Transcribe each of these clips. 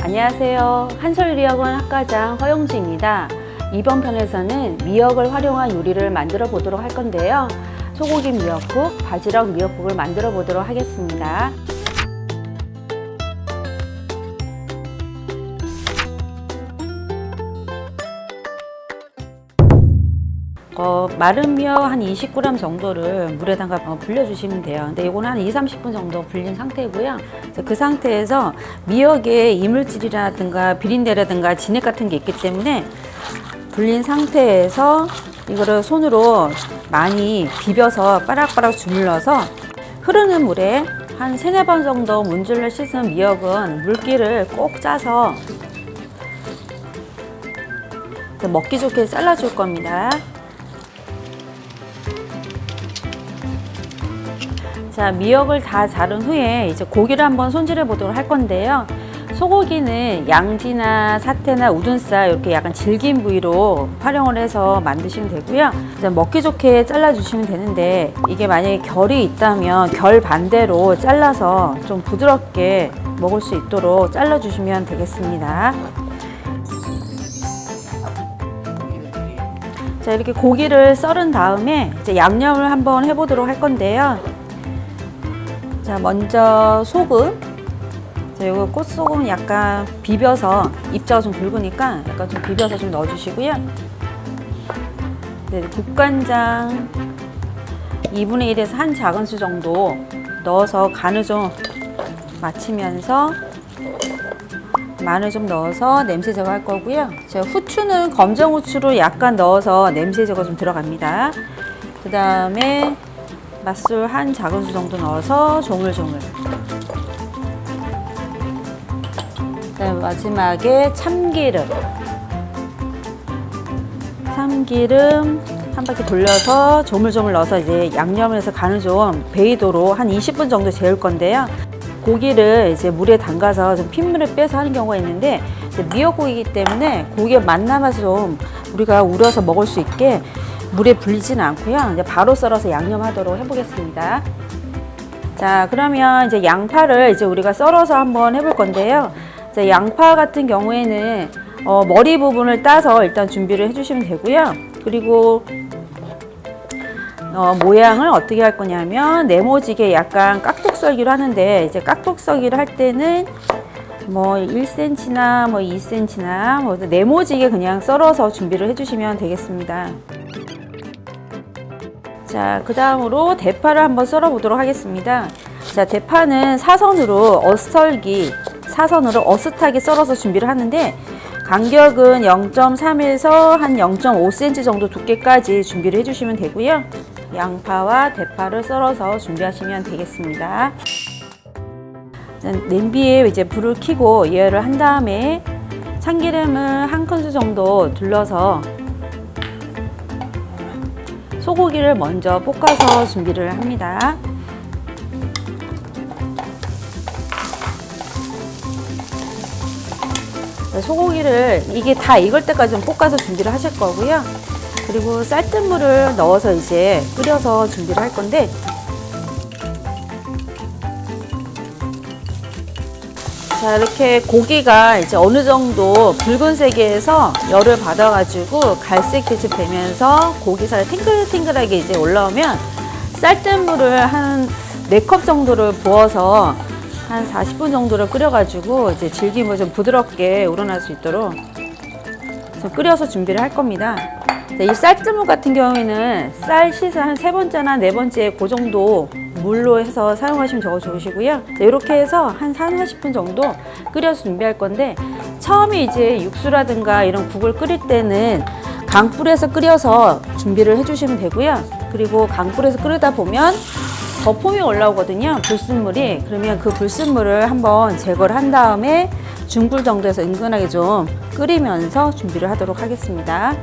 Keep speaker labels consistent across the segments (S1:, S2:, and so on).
S1: 안녕하세요. 한솔요리학원 학과장 허영주입니다. 이번 편에서는 미역을 활용한 요리를 만들어 보도록 할 건데요. 소고기 미역국, 바지락 미역국을 만들어 보도록 하겠습니다. 마른 미역 한 20g 정도를 물에 담가 불려주시면 돼요. 근데 이거는 한 2-30분 정도 불린 상태고요. 그 상태에서 미역에 이물질이라든가 비린내라든가 진액 같은 게 있기 때문에 불린 상태에서 이거를 손으로 많이 비벼서 빠락빠락 주물러서 흐르는 물에 한 3-4번 정도 문질러 씻은 미역은 물기를 꼭 짜서 먹기 좋게 잘라줄 겁니다. 자, 미역을 다 자른 후에 이제 고기를 한번 손질해 보도록 할 건데요. 소고기는 양지나 사태나 우둔살 이렇게 약간 질긴 부위로 활용을 해서 만드시면 되고요. 이제 먹기 좋게 잘라 주시면 되는데, 이게 만약에 결이 있다면 결 반대로 잘라서 좀 부드럽게 먹을 수 있도록 잘라 주시면 되겠습니다. 자, 이렇게 고기를 썰은 다음에 이제 양념을 한번 해 보도록 할 건데요. 자, 먼저 소금. 자, 이거 꽃소금 약간 비벼서, 입자가 좀 굵으니까 약간 좀 비벼서 좀 넣어주시고요. 네, 국간장 2분의 1에서 1 작은술 정도 넣어서 간을 좀 맞추면서 마늘 좀 넣어서 냄새 제거할 거고요. 제가 후추는 검정 후추로 약간 넣어서 냄새 제거 좀 들어갑니다. 그 다음에 맛술 1 작은술 정도 넣어서 조물조물. 그다음에 마지막에 참기름 한 바퀴 돌려서 조물조물 넣어서 이제 양념을 해서 간을 좀 배이도록 한 20분 정도 재울 건데요. 고기를 이제 물에 담가서 좀 핏물을 빼서 하는 경우가 있는데, 미역국이기 때문에 고기의 맛남아서 좀 우리가 우려서 먹을 수 있게 물에 불리지는 않고요. 이제 바로 썰어서 양념하도록 해보겠습니다. 자, 그러면 이제 양파를 이제 우리가 썰어서 한번 해볼 건데요. 자, 양파 같은 경우에는 머리 부분을 따서 일단 준비를 해주시면 되고요. 그리고 모양을 어떻게 할 거냐면 네모지게 약간 깍둑 썰기로 하는데, 이제 깍둑 썰기를 할 때는 뭐 1cm나 뭐 2cm나 뭐 네모지게 그냥 썰어서 준비를 해주시면 되겠습니다. 자, 그 다음으로 대파를 한번 썰어 보도록 하겠습니다. 자, 대파는 사선으로 어슷하게 썰어서 준비를 하는데, 간격은 0.3에서 한 0.5cm 정도 두께까지 준비를 해주시면 되고요. 양파와 대파를 썰어서 준비하시면 되겠습니다. 냄비에 이제 불을 켜고 예열을 한 다음에 참기름을 1큰술 정도 둘러서 소고기를 먼저 볶아서 준비를 합니다. 소고기를 이게 다 익을 때까지 좀 볶아서 준비를 하실 거고요. 그리고 쌀뜨물을 넣어서 이제 끓여서 준비를 할 건데, 자, 이렇게 고기가 이제 어느 정도 붉은색에서 열을 받아가지고 갈색빛이 되면서 고기살이 탱글탱글하게 이제 올라오면 쌀뜨물을 한 4컵 정도를 부어서 한 40분 정도를 끓여가지고 이제 질김을 좀 부드럽게 우러날 수 있도록 끓여서 준비를 할 겁니다. 자, 이 쌀뜨물 같은 경우에는 쌀 씻을 한 3번째나 4번째 그 정도 물로 해서 사용하시면 더 좋으시고요. 자, 이렇게 해서 한 40분 정도 끓여서 준비할 건데, 처음에 이제 육수라든가 이런 국을 끓일 때는 강불에서 끓여서 준비를 해주시면 되고요. 그리고 강불에서 끓이다 보면 거품이 올라오거든요, 불순물이. 그러면 그 불순물을 한번 제거를 한 다음에 중불 정도에서 은근하게 좀 끓이면서 준비를 하도록 하겠습니다.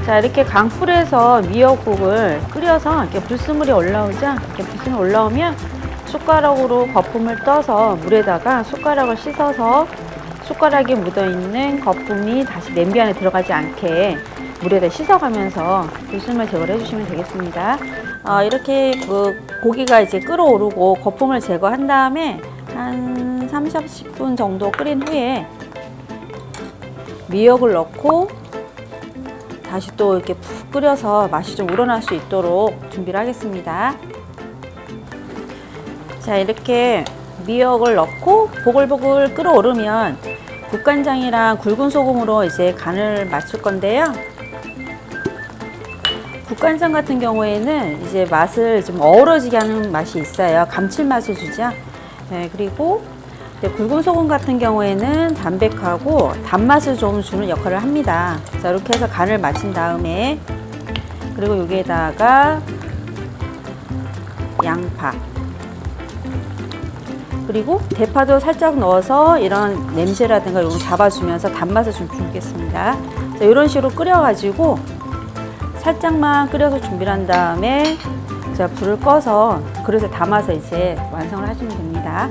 S1: 자, 이렇게 강불에서 미역국을 끓여서 이렇게 불순물이 올라오죠. 이렇게 불순물이 올라오면 숟가락으로 거품을 떠서 물에다가 숟가락을 씻어서 숟가락에 묻어있는 거품이 다시 냄비 안에 들어가지 않게 물에다 씻어가면서 불순물 제거를 해주시면 되겠습니다. 이렇게 그 고기가 이제 끓어오르고 거품을 제거한 다음에 한 30분 정도 끓인 후에 미역을 넣고 다시 또 이렇게 푹 끓여서 맛이 좀 우러날 수 있도록 준비를 하겠습니다. 자, 이렇게 미역을 넣고 보글보글 끓어오르면 국간장이랑 굵은 소금으로 이제 간을 맞출 건데요. 국간장 같은 경우에는 이제 맛을 좀 어우러지게 하는 맛이 있어요. 감칠맛을 주죠. 네, 그리고 굵은 소금 같은 경우에는 담백하고 단맛을 좀 주는 역할을 합니다. 자, 이렇게 해서 간을 맞춘 다음에 그리고 여기에다가 양파 그리고 대파도 살짝 넣어서 이런 냄새라든가 이런 거 잡아주면서 단맛을 좀 주겠습니다. 자, 이런 식으로 끓여가지고 살짝만 끓여서 준비를 한 다음에 자, 불을 꺼서 그릇에 담아서 이제 완성을 하시면 됩니다.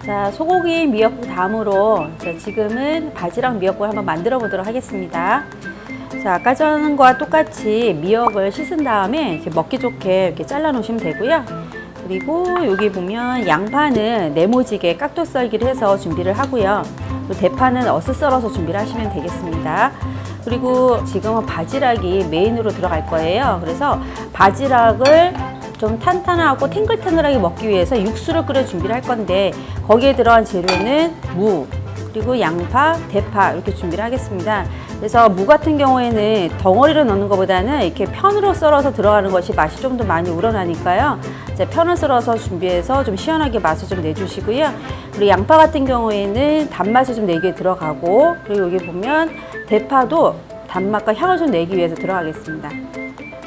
S1: 자, 소고기 미역국 다음으로 지금은 바지락 미역국을 한번 만들어 보도록 하겠습니다. 자, 아까 전과 똑같이 미역을 씻은 다음에 이렇게 먹기 좋게 이렇게 잘라 놓으시면 되고요. 그리고 여기 보면 양파는 네모지게 깍둑 썰기를 해서 준비를 하고요. 또 대파는 어슷 썰어서 준비를 하시면 되겠습니다. 그리고 지금은 바지락이 메인으로 들어갈 거예요. 그래서 바지락을 좀 탄탄하고 탱글탱글하게 먹기 위해서 육수를 끓여 준비를 할 건데 거기에 들어간 재료는 무, 그리고 양파, 대파 이렇게 준비를 하겠습니다. 그래서 무 같은 경우에는 덩어리로 넣는 것보다는 이렇게 편으로 썰어서 들어가는 것이 맛이 좀 더 많이 우러나니까요. 이제 편을 썰어서 준비해서 좀 시원하게 맛을 좀 내주시고요. 그리고 양파 같은 경우에는 단맛을 좀 내기에 들어가고 그리고 여기 보면 대파도 단맛과 향을 좀 내기 위해서 들어가겠습니다.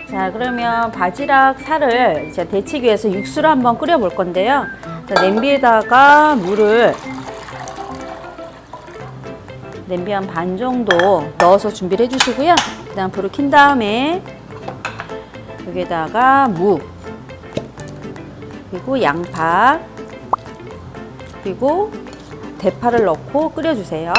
S1: 자, 그러면 바지락 살을 이제 데치기 위해서 육수를 한번 끓여 볼 건데요. 자, 냄비에다가 물을 냄비 한 반 정도 넣어서 준비를 해주시고요. 그 다음 불을 킨 다음에 여기에다가 무, 그리고 양파, 그리고 대파를 넣고 끓여주세요.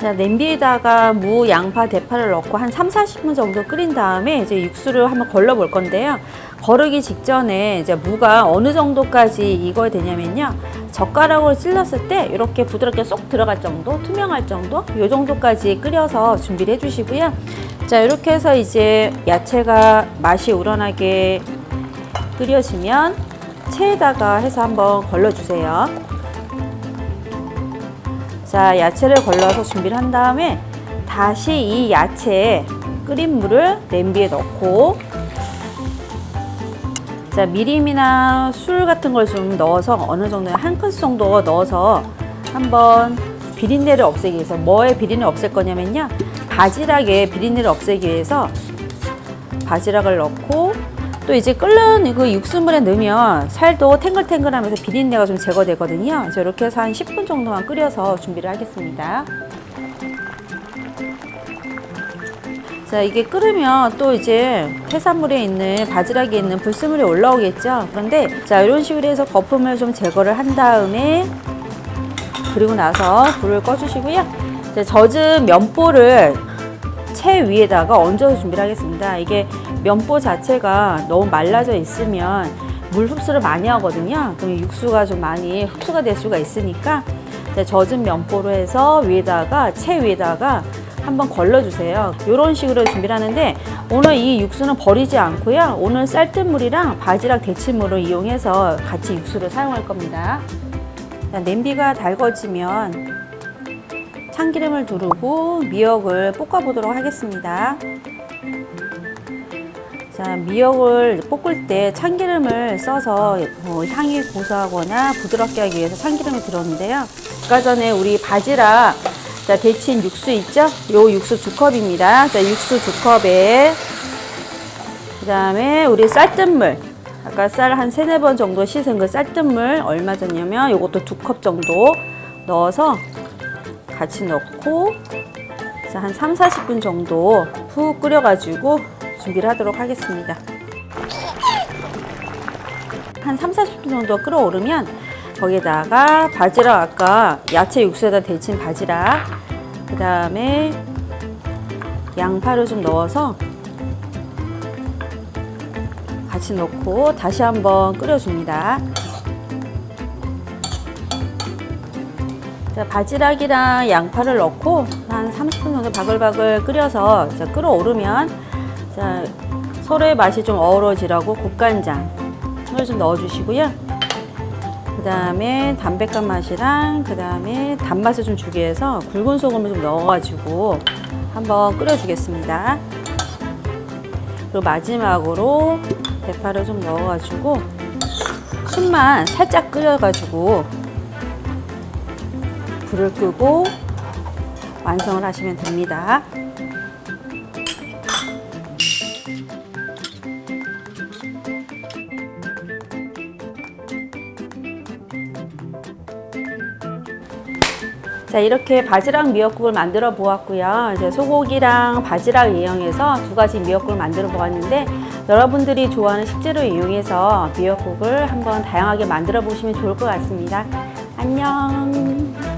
S1: 자, 냄비에다가 무, 양파, 대파를 넣고 한 30-40분 정도 끓인 다음에 이제 육수를 한번 걸러 볼 건데요. 거르기 직전에 이제 무가 어느 정도까지 익어야 되냐면요. 젓가락으로 찔렀을 때 이렇게 부드럽게 쏙 들어갈 정도, 투명할 정도, 이 정도까지 끓여서 준비를 해주시고요. 자, 이렇게 해서 이제 야채가 맛이 우러나게 끓여지면 체에다가 해서 한번 걸러주세요. 자, 야채를 걸러서 준비를 한 다음에 다시 이 야채에 끓인 물을 냄비에 넣고 자, 미림이나 술 같은 걸 좀 넣어서 어느 정도 한 큰술 정도 넣어서 한번 비린내를 없애기 위해서 뭐에 비린내를 없앨 거냐면요. 바지락에 비린내를 없애기 위해서 바지락을 넣고 또 이제 끓는 그 육수물에 넣으면 살도 탱글탱글하면서 비린내가 좀 제거되거든요. 그래서 이렇게 해서 한 10분 정도만 끓여서 준비를 하겠습니다. 자, 이게 끓으면 또 이제 해산물에 있는 바지락에 있는 불순물이 올라오겠죠. 그런데 자, 이런 식으로 해서 거품을 좀 제거를 한 다음에 그리고 나서 불을 꺼주시고요. 자, 젖은 면보를 채 위에다가 얹어서 준비를 하겠습니다. 이게 면보 자체가 너무 말라져 있으면 물 흡수를 많이 하거든요. 그럼 육수가 좀 많이 흡수가 될 수가 있으니까 젖은 면보로 해서 위에다가 채 위에다가 한번 걸러주세요. 이런 식으로 준비를 하는데 오늘 이 육수는 버리지 않고요. 오늘 쌀뜨물이랑 바지락 데친물을 이용해서 같이 육수를 사용할 겁니다. 냄비가 달궈지면 참기름을 두르고 미역을 볶아보도록 하겠습니다. 자, 미역을 볶을 때 참기름을 써서 향이 고소하거나 부드럽게 하기 위해서 참기름을 들었는데요. 아까 전에 우리 바지락 자, 데친 육수 있죠? 요 육수 2컵입니다. 자, 육수 2컵에 그 다음에 우리 쌀뜨물 아까 쌀 한 3-4번 정도 씻은 그 쌀뜨물 얼마 줬냐면 이것도 2컵 정도 넣어서 같이 넣고 한 3-40분 정도 푹 끓여가지고 준비를 하도록 하겠습니다. 한 3-40분 정도 끓어오르면 거기에다가 바지락, 아까 야채 육수에다 데친 바지락, 그 다음에 양파를 좀 넣어서 같이 넣고 다시 한번 끓여줍니다. 자, 바지락이랑 양파를 넣고 한 30분 정도 바글바글 끓여서 이제 끓어오르면 자, 서로의 맛이 좀 어우러지라고 국간장을 좀 넣어주시고요. 그 다음에 담백한 맛이랑 그 다음에 단맛을 좀 주기 위해서 굵은 소금을 좀 넣어가지고 한번 끓여주겠습니다. 그리고 마지막으로 대파를 좀 넣어가지고 숨만 살짝 끓여가지고 불을 끄고 완성을 하시면 됩니다. 자, 이렇게 바지락 미역국을 만들어 보았고요. 이제 소고기랑 바지락 이용해서 2가지 미역국을 만들어 보았는데 여러분들이 좋아하는 식재료 이용해서 미역국을 한번 다양하게 만들어 보시면 좋을 것 같습니다. 안녕.